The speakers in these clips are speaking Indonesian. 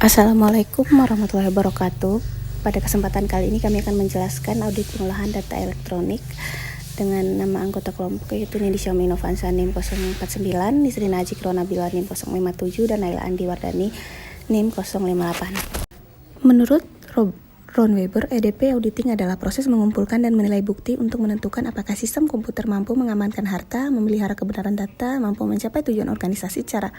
Assalamualaikum warahmatullahi wabarakatuh. Pada kesempatan kali ini kami akan menjelaskan audit pengolahan data elektronik dengan nama anggota kelompok, yaitu Nindi Xiaomi Novansa NIM 049, Nisri Najik Ronabila NIM 057, dan Naila Andi Wardani NIM 058. Menurut Ron Weber, EDP auditing adalah proses mengumpulkan dan menilai bukti untuk menentukan apakah sistem komputer mampu mengamankan harta, memelihara kebenaran data, mampu mencapai tujuan organisasi secara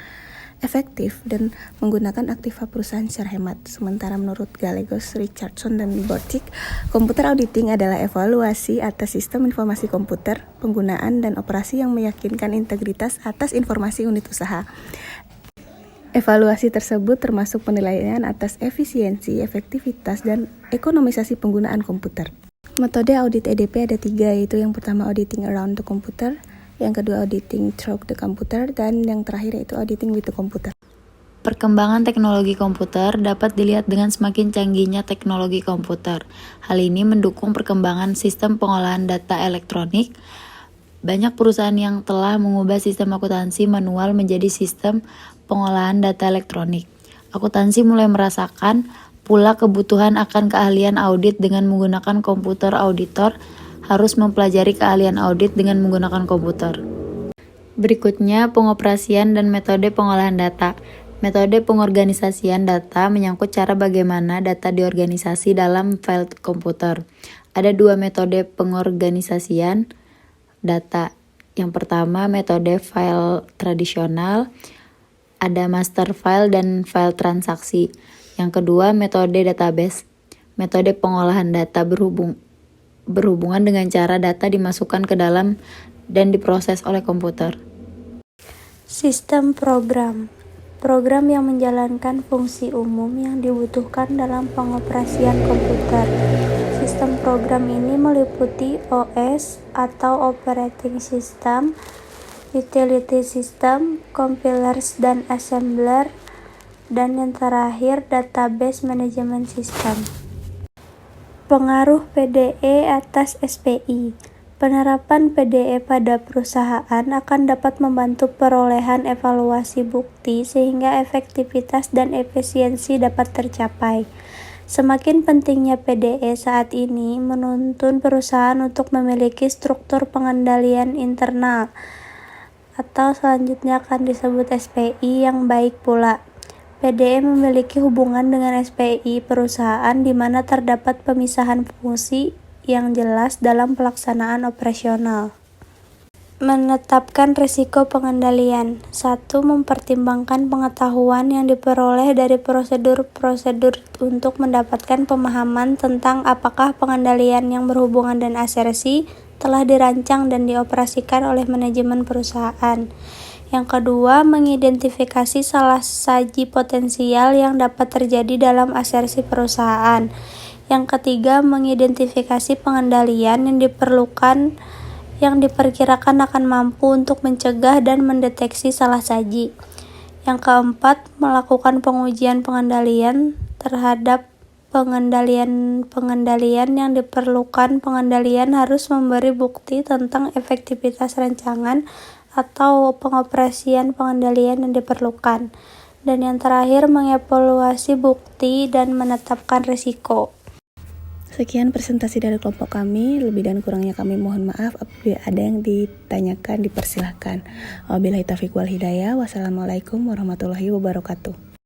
efektif, dan menggunakan aktiva perusahaan secara hemat. Sementara menurut Gallegos, Richardson, dan Bortik, komputer auditing adalah evaluasi atas sistem informasi komputer, penggunaan dan operasi yang meyakinkan integritas atas informasi unit usaha. Evaluasi tersebut termasuk penilaian atas efisiensi, efektivitas, dan ekonomisasi penggunaan komputer. Metode audit EDP ada 3, yaitu yang pertama auditing around the computer, yang kedua auditing through the computer, dan yang terakhir yaitu auditing with the computer. Perkembangan teknologi komputer dapat dilihat dengan semakin canggihnya teknologi komputer. Hal ini mendukung perkembangan sistem pengolahan data elektronik. Banyak perusahaan yang telah mengubah sistem akuntansi manual menjadi sistem pengolahan data elektronik. Akuntansi mulai merasakan pula kebutuhan akan keahlian audit dengan menggunakan komputer. Auditor harus mempelajari keahlian audit dengan menggunakan komputer. Berikutnya, pengoperasian dan metode pengolahan data. Metode pengorganisasian data menyangkut cara bagaimana data diorganisasi dalam file komputer. Ada 2 metode pengorganisasian data. Yang pertama, metode file tradisional, ada master file dan file transaksi. Yang kedua, metode database. Metode pengolahan data berhubungan dengan cara data dimasukkan ke dalam dan diproses oleh komputer. Sistem program yang menjalankan fungsi umum yang dibutuhkan dalam pengoperasian komputer. Sistem program ini meliputi OS atau operating system, utility system, compilers dan assembler, dan yang terakhir database management system. Pengaruh PDE atas SPI. Penerapan PDE pada perusahaan akan dapat membantu perolehan evaluasi bukti sehingga efektivitas dan efisiensi dapat tercapai. Semakin pentingnya PDE saat ini menuntun perusahaan untuk memiliki struktur pengendalian internal, atau selanjutnya akan disebut SPI, yang baik pula. PDE memiliki hubungan dengan SPI perusahaan di mana terdapat pemisahan fungsi yang jelas dalam pelaksanaan operasional. Menetapkan risiko pengendalian. 1. Mempertimbangkan pengetahuan yang diperoleh dari prosedur-prosedur untuk mendapatkan pemahaman tentang apakah pengendalian yang berhubungan dengan asersi telah dirancang dan dioperasikan oleh manajemen perusahaan. Yang kedua, mengidentifikasi salah saji potensial yang dapat terjadi dalam asersi perusahaan. Yang ketiga, mengidentifikasi pengendalian yang diperkirakan akan mampu untuk mencegah dan mendeteksi salah saji. Yang keempat, melakukan pengujian pengendalian terhadap pengendalian yang diperlukan. Pengendalian harus memberi bukti tentang efektivitas rancangan atau pengoperasian pengendalian yang diperlukan. Dan yang terakhir, mengevaluasi bukti dan menetapkan risiko. Sekian presentasi dari kelompok kami. Lebih dan kurangnya kami mohon maaf. Apabila ada yang ditanyakan, dipersilahkan. Wabillahi taufiq wal hidayah. Wassalamualaikum warahmatullahi wabarakatuh.